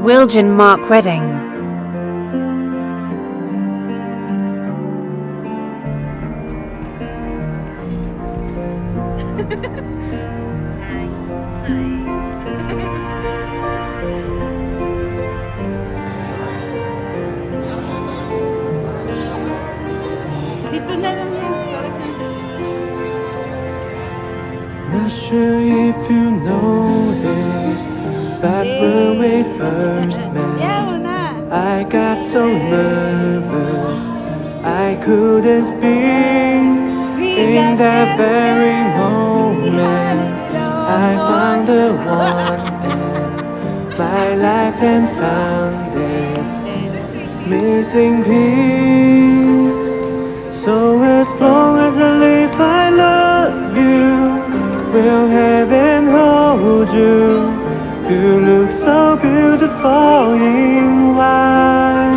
Wilgen Mark Redding. Dito na lang yan sa Alexander. Not sure if you noticed, but when we first Yeah, met, muna. I got so nervous I couldn't speak. In that very moment, I found the one, and my life had found its missing piece. So as long as I live, I love you. Will heaven hold you? You look so beautiful in white.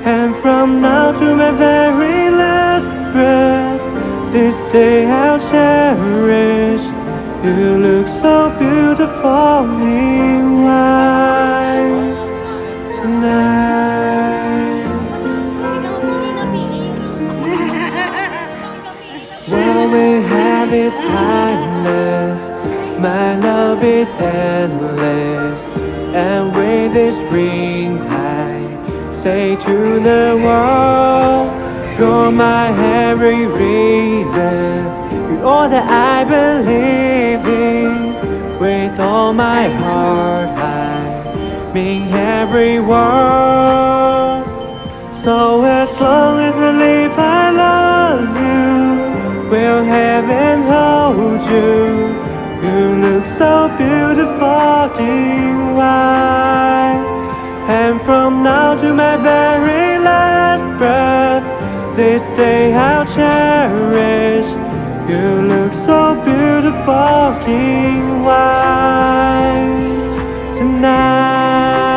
And from now to my very last breath, this day I'll cherish. You look so beautiful in white tonight. While we have it timeless, my love is endless. And with this ring I say to the world, you're my every reason. You're all that I believe in. With all my heart I mean every word. So as long as I live I love you. Will heaven hold you? You look so beautiful in white. And from now to my very last breath, this day I'll cherish. You look so beautiful in white tonight.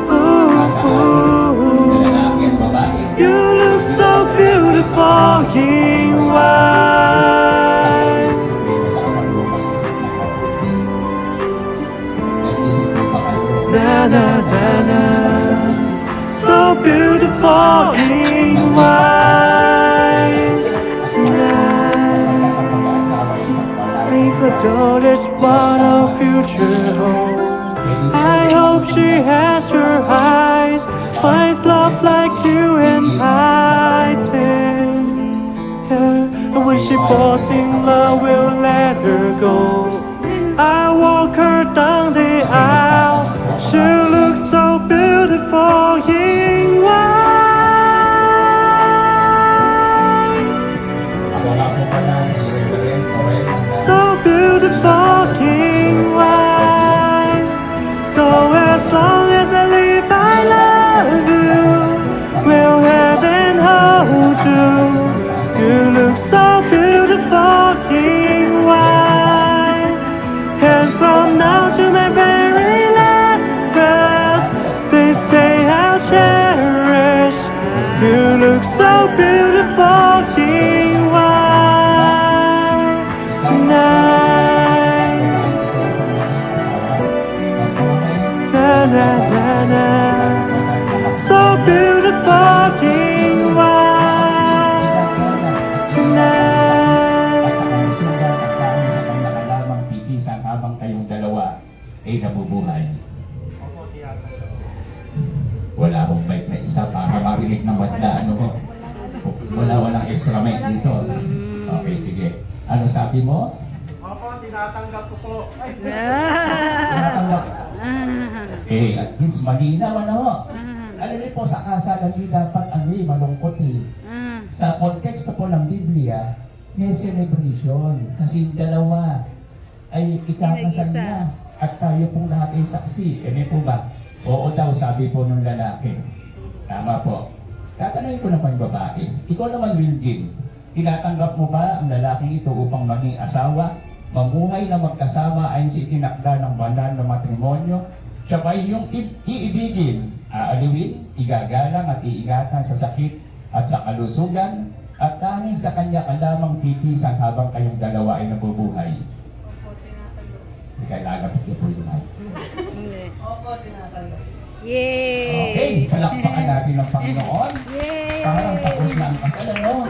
Ooh, you look so beautiful in white. Na na na na, so beautiful in white tonight. If I don't, it's what our future holds. I hope she has her eyes, finds love like you and I did. Yeah. And when she falls in love, we'll let her go. I walk her down the aisle. She looks so beautiful in white. So beautiful in white. So as long as I live, I love you. Will heaven hold you? You look so beautiful in white. And from now to my very last breath, this day I'll cherish. You look so beautiful in white tonight. Na na na na, so beautiful in white tonight. At sa kalusugan at dahil sa pangakalamang titisan habang kayong dalawa ay nabubuhay. Wala akong mic na isa para marinig ng wadla. Ano mo? Walang extra mic dito. Okay, sige. Ano sabi mo? Opo, tinatanggap ko po. Tinatanggap. At least malinaw, ano? Alam niyo po, sa kasal, hindi dapat malungkot eh. Sa konteksto po ng Biblia, may celebration. Kasi yung dalawa ay ikakasal na. At tayo pong lahat ay saksi. May po ba? Oo daw, sabi po ng lalaki. Tama po. Tatanungin ko naman yung babae. Ikaw naman, Wilgin, tinatanggap mo ba ang lalaking ito upang maging asawa? Mamuhay na magkasama ay si itinakda ng banal na matrimonyo. Siya ba yung iibigin, aaliwin, igagalang at iingatan sa sakit at sa kalusugan, at tanging sa kanya ka lamang titisan habang kayong dalawa ay nabubuhay. Kailangan po yung mic. Okay, Yay! palakpakan natin ng Panginoon. Yay! Parang tapos na ang kasal, ano?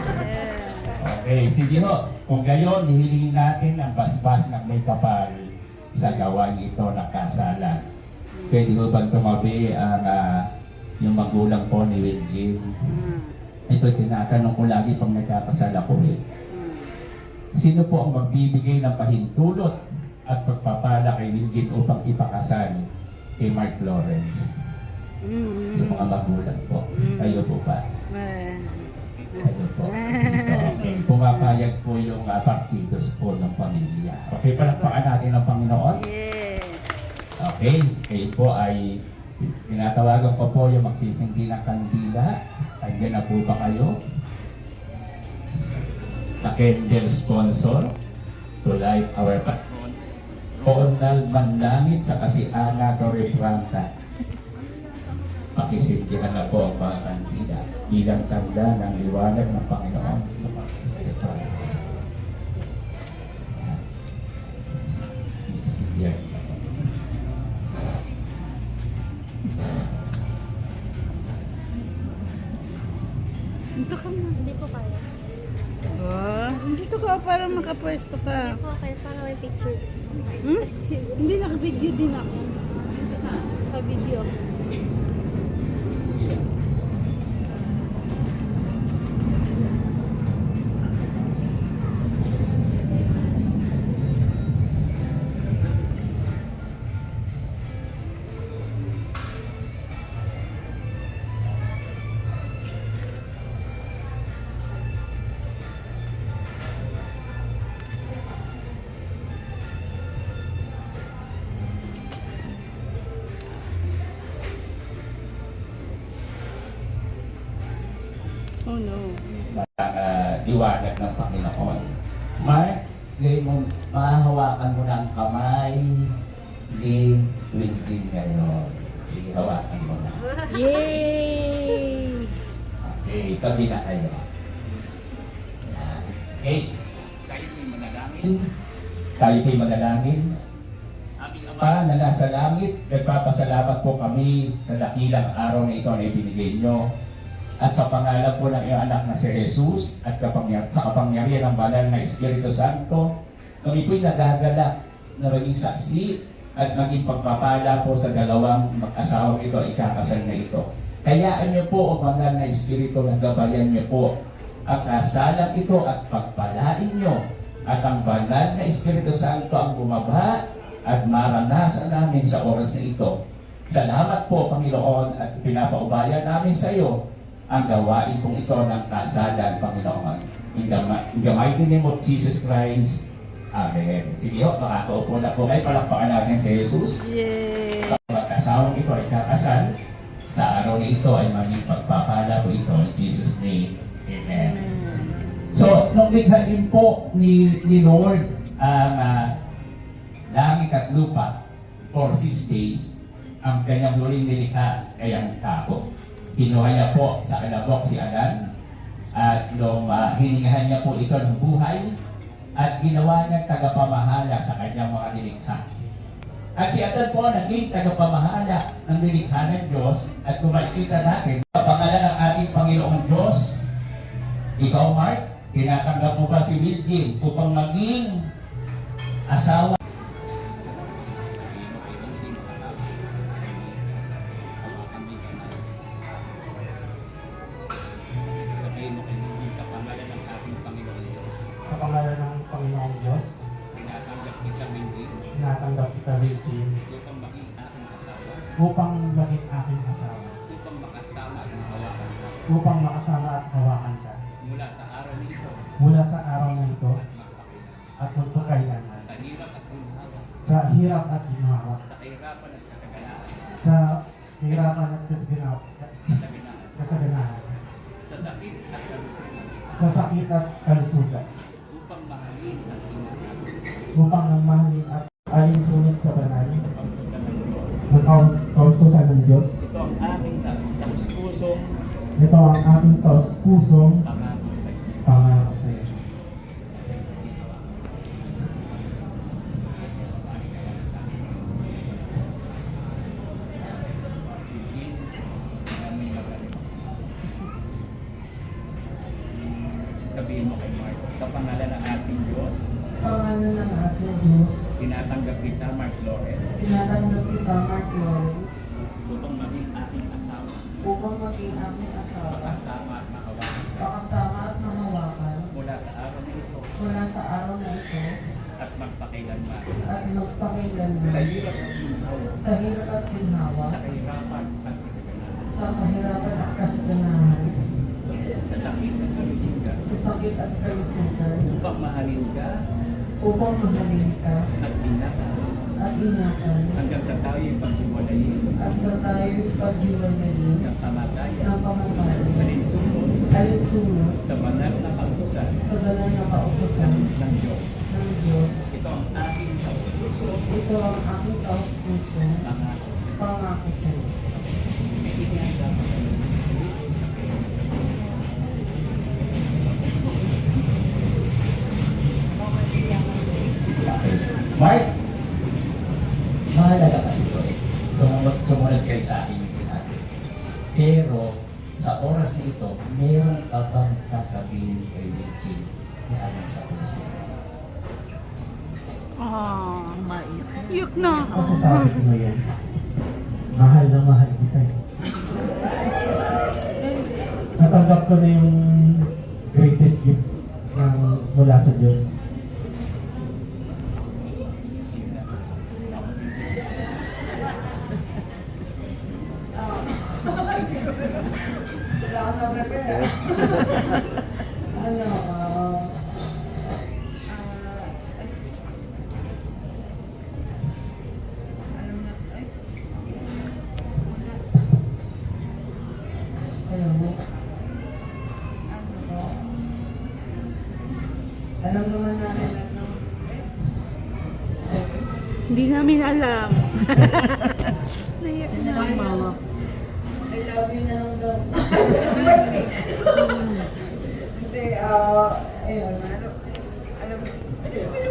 Okay, sige ho. Kung gayon, hihilingin natin ang basbas ng may kapal sa gawain ito ng kasalan. Pwede ho bang tumabi ang yung magulang po ni Wilgin? Ito tinatanong ko lagi pag nagkakasal ako eh. Sino po ang magbibigay ng pahintulot at pagpapala kay Wilgin upang ipakasal kay Mark Lawrence? Yung mga magulang po. Kayo po ba? Kayo po. Okay. Pumapayag po yung partidos po ng pamilya. Okay, palakpakan natin ang Panginoon. Okay, kayo po ay tinatawagan ko po yung magsisindi ng kandila. Andiyan na po ba kayo? Na-candle sponsor to light our patron. Ronald Manlangit sa si Ana Torrefranta. Pakisindihan na po ang mga kandila bilang tanda ng liwanag ng Panginoon. Pakisindihan. Dito ka na. Hindi po kaya. Oh, dito ka para makapwesto ka. Hindi po kaya para may picture. Hmm? Hindi, naka-video din ako. Naka-video ako. Oh no. Liwanag ng Panginoon. Mark, ngayon mo, mahahawakan mo ng kamay ni Wilgin ngayon. Sige, hawakan mo na. Yay! Okay, tabi na kayo. Okay. Tayo po'y manalangin. Tayo po'y manalangin. Ama na nasa langit, nagpapasalamat po kami sa dakilang araw na ito na ibinigay nyo. At sa pangalan po ng iyong anak na si Jesus at sa kapangyarihan ng banal na Espiritu Santo, kami po'y nagagalak na maging saksi at maging pagpapala po sa dalawang mag-asawang ito, ikakasal na ito. Kayaan niyo po o banal na Espiritu na gabayan niyo po ang kasalang ito at pagpalain niyo at ang banal na Espiritu Santo ang bumaba at maranasan namin sa oras na ito. Salamat po, Panginoon, at pinapaubaya namin sa iyo ang gawain kong ito ng kasalan, Panginoon. In the mighty name of Jesus Christ. Amen. Sige ho, makakaupo na po kayo. Palakpakan natin si Jesus. Yay! Mag-asawang ito ay kakasal. Sa araw na ito ay maging pagpapala po ito. In Jesus' name. Amen. So, nung likhain po ni Lord ang langit at lupa for 6 days, ang kanyang huling nilikha ay ang tao. Kinuha niya po sa kalabok si Adan at nung hiningahan niya po ito ng buhay at ginawa niya tagapamahala sa kanyang mga nilikha. At si Adan po naging tagapamahala ng nilikha ng Diyos at kung makikita natin sa pangalan ng ating Panginoong Diyos, ikaw Mark, tinatanggap mo ba si Wilgin upang maging asawa? Sa pangalan ng Panginoong Diyos, tinatanggap kita, Wilgin, upang maging aking asawa. Upang makasama at hawakan ka. Mula sa araw na ito at magpakailanman. Sa hirap at ginawa. Sa hirapan at kasaganahan. Sa sakit at kalusugan. Upang mahalin at alinsunod sa banal. Ang kautusan ng Diyos. Ito ang aming taus-pusong Ito ang aking taus-pusong pangako sa iyo. pangako sa iyo. pangalan ng ating Diyos, tinatanggap kita, Mark Lawrence, tinatanggap kita, Mark Lawrence, upang maging aking asawa, upang maging aking asawa, makasama at makawakan pakasama at mahawakan mula sa araw na ito mula sa araw na ito at magpakailanman. at Sa magpakailanman hirap at ginhawa, sa hirap at ginhawa, sa kahirapan at kasalanan, sa kahirapan at kasaganahan, sa sakit at kalusugan, sa sakit at kalusugan, upang mahalin ka upang mahalin ka at ingatan at ingatan hanggang sa tayo'y paghiwalayin at sa tayo'y paghiwalayin ng kamatayan, ng pamamahay, alinsunod alinsunod sa banal na kautusan sa banal na kautosan ng Diyos. ng Diyos. Ito ang aking taus-puso, Ito ang aking taus-puso, pangako sa pangako sa iyo. may inianda pa kayo ng Espiritu sa kayo. Okay. Mark, mahalaga kasi ito eh. Sumunod kayo sa akin yung sinabi. Pero, sa oras na ito, meron ka bang sasabihin kay Virgin na alam sa puso? Ah, maiyak. Iyak na. Masasabi ko yan. Mahal na mahal kita eh. Natanggap ko na yung greatest gift ng mula sa Diyos. Alam naman namin Hindi namin alam. Naiyak na. Mama. I love you na lang daw. Hindi, ayun, alam mo.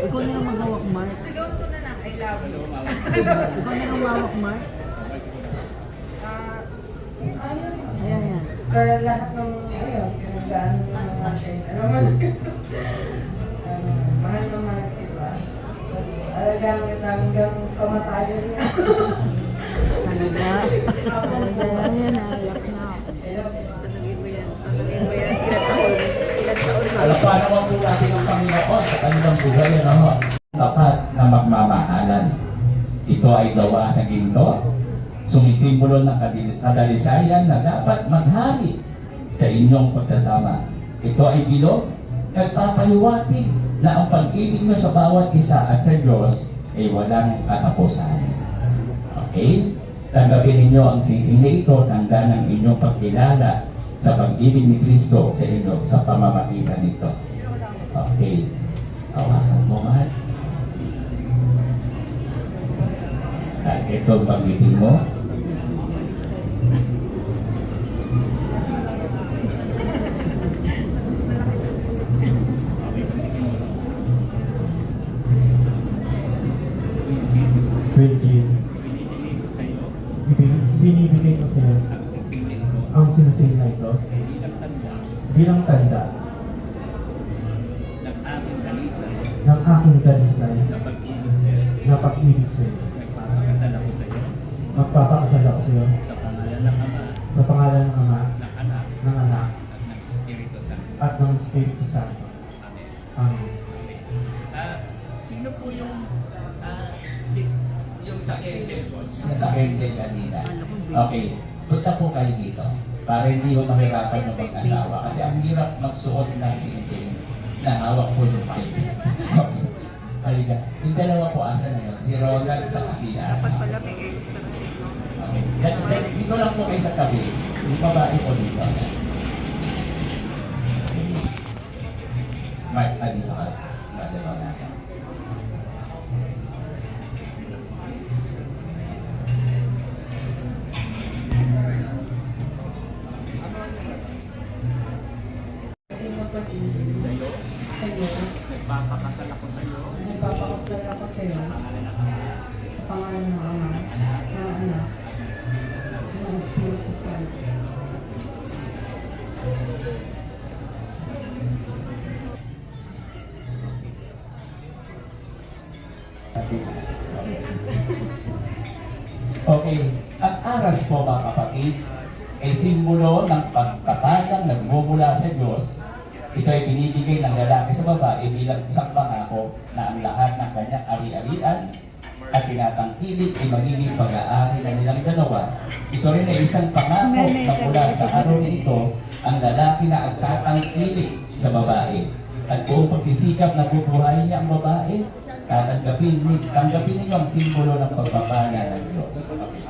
Ikaw na lang maghawak, Mark. Sigaw ko na lang, I love you. Ikaw na lang mahawak, Mark. Ayun. Ayan, ayan. Kaya lahat ng, ayun, sinagdaan ng natin. Alam mo, mahal na mahal kita. Tapos, alagaan kita hanggang kamatayan niya. Talaga. Talaga. Ayan, naiyak na. Ayun. Alapahan naman po natin ang Panginoon sa kanilang buhay, ano? Tapat na magmamahalan. Ito ay gawa sa ginto, sumisimbolo ng kadalisayan na dapat maghari sa inyong pagsasama. Ito ay bilog, nagpapahiwatig na ang pag-ibig nyo sa bawat isa at sa Diyos ay walang katapusan. Okay? Tanggapin ninyo ang sising na ito, tanda ng inyong pagkilala sa pag-ibig ni Kristo sa inyo sa pamamagitan nito. Okay. Hawakan mo, mahal. At ito ang pag-ibig mo. Virgin, binibigay ko sa'yo ang sinasing na ito bilang tanda ng aking dalisay na pag-ibig sa'yo. Magpapakasal ako sa'yo sa pangalan ng Ama, ng Anak, at ng Espiritu Santo. Amen. Sino po yung sa Endel po? Sa Endel kanina. Okay. Punta po kayo dito para hindi mo mahirapan yung mag-asawa kasi ang hirap magsuot ng singsing na hawak po yung mic. Halika. Yung dalawa po asa na yun. Si Roland sa kasina. Dapat pala may extra. Okay. Dito lang po kayo sa tabi. Yung babae po dito. Mark, dito ka. Dalawa natin. Sa'yo, nagpapakasal ako sa'yo. Nagpapakasal ako sa'yo sa pangalan ng Ama, ng Anak, ng Espiritu Santo. Okay, ang aras po mga kapatid, ay simbolo ng pagpapalang nagmumula sa Diyos. Ito ay binibigay ng lalaki sa babae bilang isang pangako na ang lahat ng kanyang ari-arian at tinatangkilik ay magiging pag-aari ng nilang dalawa. Ito rin ay isang pangako na mula sa araw na ito, ang lalaki na agtatangkilik sa babae. At buong pagsisikap na bubuhayin niya ang babae, tanggapin ninyo ang simbolo ng pagpapala ng Diyos. Okay.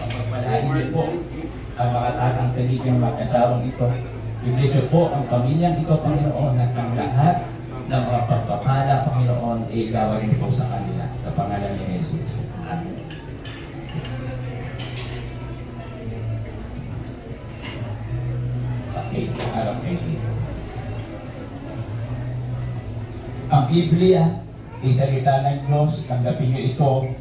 Pagpalain niyo po ang mga tatang kanilang mag-asawang ito. Ibigay niyo po ang pamilyang ito, Panginoon, at ang lahat ng mga pagpapala, Panginoon, ay gawin niyo po sa kanila. Sa pangalan ni Jesus. Amen. Okay, harap kayo dito. Ang Biblia ay salita ng Diyos. Tanggapin niyo ito.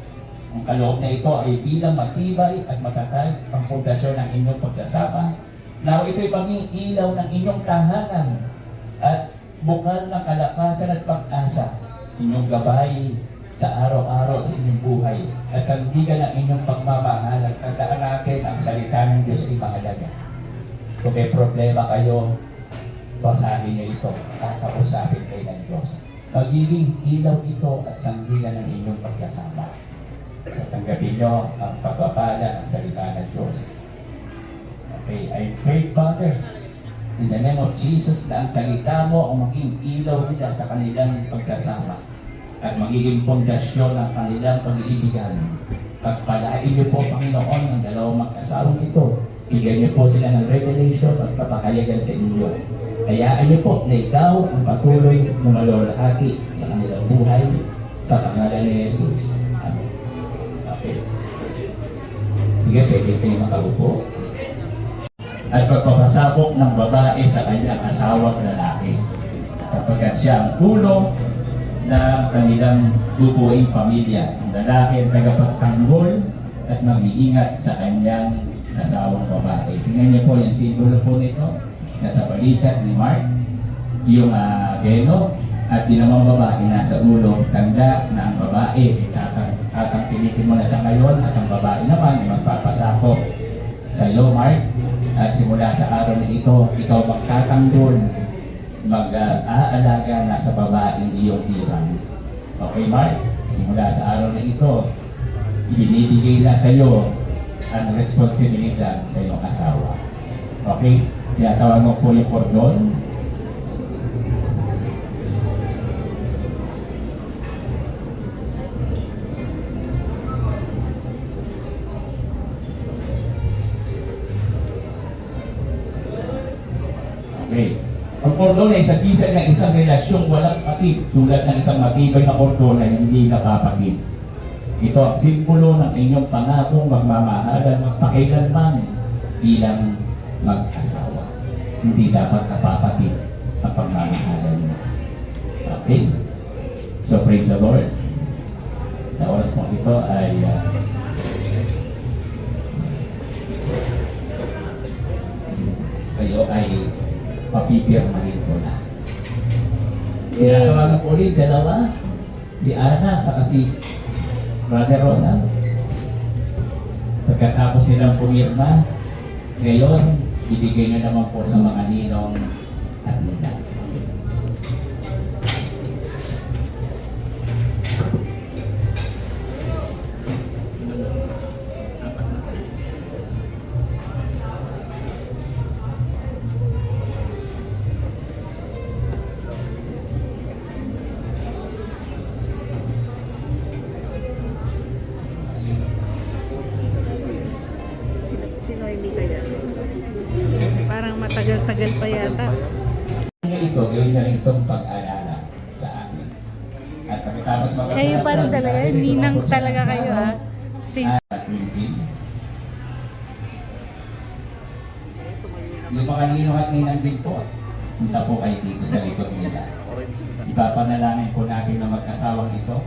Ang kaloob na ito ay bilang matibay at matatag ang pundasyon ng inyong pagsasama. Now, ito'y pag-iilaw ng inyong tahanan at bukal ng kalakasan at pag-asa. Inyong gabay sa araw-araw sa inyong buhay at sandigan ng inyong pagmamahal at tandaan natin ang salita ng Diyos ay mahalaga. Kung may problema kayo, basahin niyo ito. Kakausapin kayo ng Diyos. Magiging ilaw ito at sandigan ng inyong pagsasama. So, tanggapin niyo ang pagpapala ng salita ng Diyos. Okay, I pray, Father, in the name of Jesus, na ang salita mo ang maging ilaw nila sa kanilang pagsasama at magiging pundasyon ng kanilang pag-iibigan. Pagpalain niyo po, Panginoon, ang dalawang mag-asawang ito. Bigyan niyo po sila ng revelation at kapakayagan sa inyo. Hayaan niyo po na ikaw ang patuloy na malulahati sa kanilang buhay sa pangalan ni Jesus. Amen. Okay. Sige, pwede kayo makaupo. At pagpapasabok ng babae sa kanyang asawang lalaki, sapagkat siya ang tulo ng kanilang bubuing pamilya. Ang lalaki ang tagapagtanggol at mag-iingat sa kanyang asawang babae. Tingnan niyo po yung simbolo po nito, nasa balikat ni Mark, yung geno, at di naman babae nasa ulo. Tanda na ang babae, tatangkilikin mo na siya ngayon, at ang babae naman ay magpapasakop sa iyo, Mark. At simula sa araw na ito, ikaw magtatanggol, mag-aalaga na sa babaeng iyong tirang. Okay, Mark? Simula sa araw na ito, ibinibigay na sa iyo ang responsibilidad sa iyong asawa. Okay? Tinatawag mo po yung kordon. Okay. Ang kordon ay sabisan ng isang relasyong walang patid, tulad ng isang matibay na kordon na hindi napapatid. Ito ang simbolo ng inyong pangakong magmamahalan magpakailanman bilang mag-asawa. Hindi dapat napapatid ang pagmamahalan mo. Okay? So praise the Lord. Sa oras mo ito ay kayo ay papipirmahin ko na. Tinatawagan ko ulit dalawa, si Ana sa si Brother Ronald. Pagkatapos nilang pumirma, ngayon, ibigay na naman po sa mga ninong at nina. Sino hindi kaya? Parang matagal-tagal pa yata. Ito, gawin nyo itong pag-alala sa akin. At pagkatapos Kayo pa rin talaga, ninang talaga kayo ha. Since yung mga ninong at ninang din po, punta po kayo dito sa likod nila. Ipapanalangin po natin na mag-asawang ito.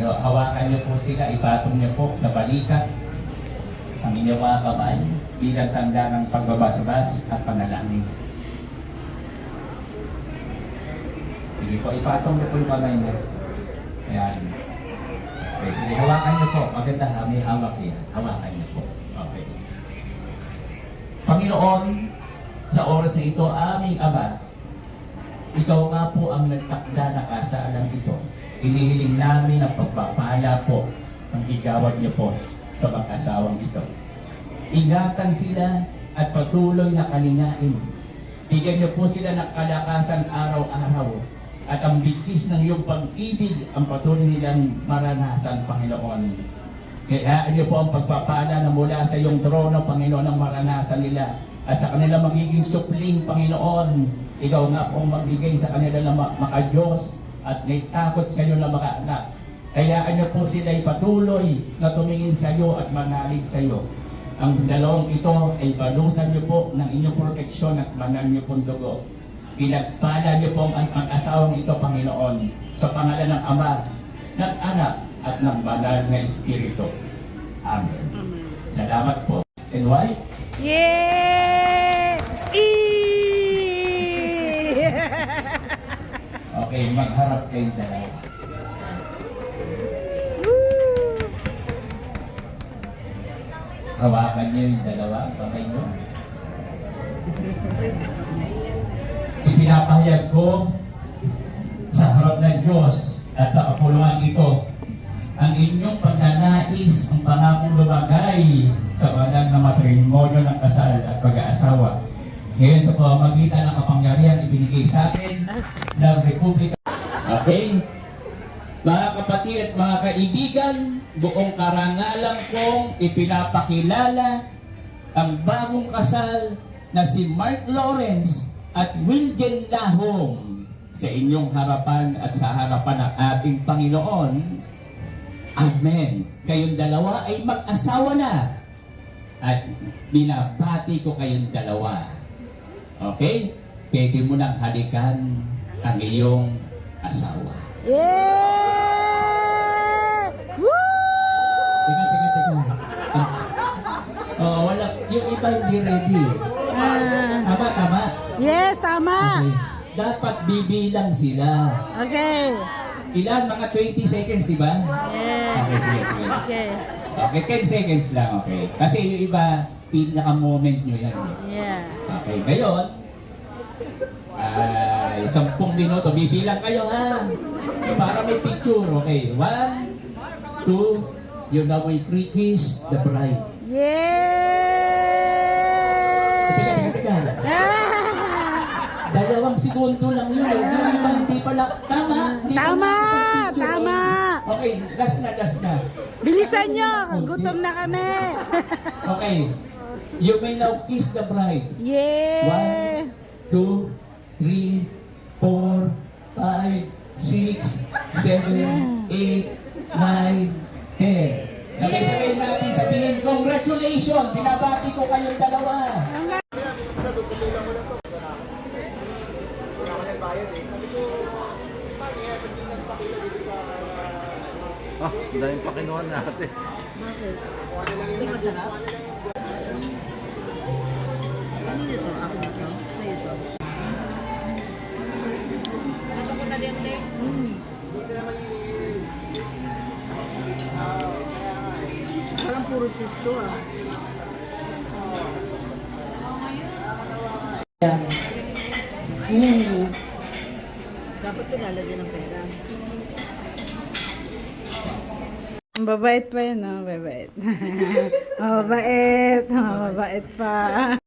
Hawakan niyo po sila, ipatong niyo po sa balikat ang inyong mga kamay bilang tanda ng pagbabasbas at panalangin. Sige po, ipatong niyo po yung kamay niyo. Ayan. Okay, sige, hawakan niyo po. Maganda ha, may hawak yan. Hawakan niyo po. Okay. Panginoon, sa oras na ito, aming Ama, ikaw nga po ang nagtakda na kasalang ito. Inihiling namin ang pagpapala po ang igawad niyo po sa mag-asawang ito. Ingatan sila at patuloy na kalingain. Bigyan niyo po sila ng kalakasan araw-araw at ang bigkis ng iyong pag-ibig ang patuloy nilang maranasan, Panginoon. Kaya niyo po ang pagpapala na mula sa iyong trono, Panginoon, ang maranasan nila at sa kanila magiging supling, Panginoon. Ikaw nga po magbigay sa kanila na makadiyos at may takot sa iyo na mga anak. Kaya niyo po sila'y patuloy na tumingin sa iyo at manalig sa iyo. Ang dalawang ito ay balutan niyo po ng inyong proteksyon at banal niyo pong dugo. Pinagpala niyo po ang asawang ito, Panginoon, sa pangalan ng Ama, ng Anak, at ng banal na Espiritu. Amen. Amen. Salamat po. And why? Yay! Okay, magharap kayong dalawa. Hawakan niyo yung dalawa, kamay niyo. Ipinapahayag ko sa harap ng Diyos at sa kapulungan ito ang inyong pagnanais ang pangakong lumagay sa banal na matrimonyo ng kasal at pag-aasawa. Ngayon sa pamamagitan ng kapangyarihan ibinigay sa atin ng Republika. Okay? Mga kapatid at mga kaibigan, buong karangalan kong ipinapakilala ang bagong kasal na si Mark Lawrence at Wiljen Lahom sa inyong harapan at sa harapan ng ating Panginoon. Amen. Kayong dalawa ay mag-asawa na at binabati ko kayong dalawa. Okay? Pwede mo nang halikan ang iyong asawa. Yeah! Woo! Teka. Oh, wala. Yung iba hindi ready. Tama. Yes, tama. Okay. Dapat bibilang sila. Okay. Ilan? Mga 20 seconds, di ba? Yeah. Okay, sige. Okay. Okay, 10 seconds lang, okay. Kasi yung iba, pinaka-moment nyo yan. Yeah. Okay, ngayon, 10 minuto, bibilang kayo ha. Para may picture, okay. 1, 2, you now will kiss the bride. Yeah! Teka. 2 segundo lang yun. Yung iba hindi pala. Tama. Tama. Okay, last na. Bilisan nyo! Gutom na kami! Okay. You may now kiss the bride. Yeah! 1, 2, 3, 4, 5, 6, 7, 8, 9, 10. Sabay-sabay natin sabihin, congratulations! Binabati ko kayong dalawa. Ah, ang daming pakinuhan natin. Hindi masarap? Kanina to? Ako ba to? Sa'yo to? Ito ko kaliente? Parang puro cheese to ah. Dapat pinalagyan ng pera. Mabait pa yun, no? Mabait. Mabait pa.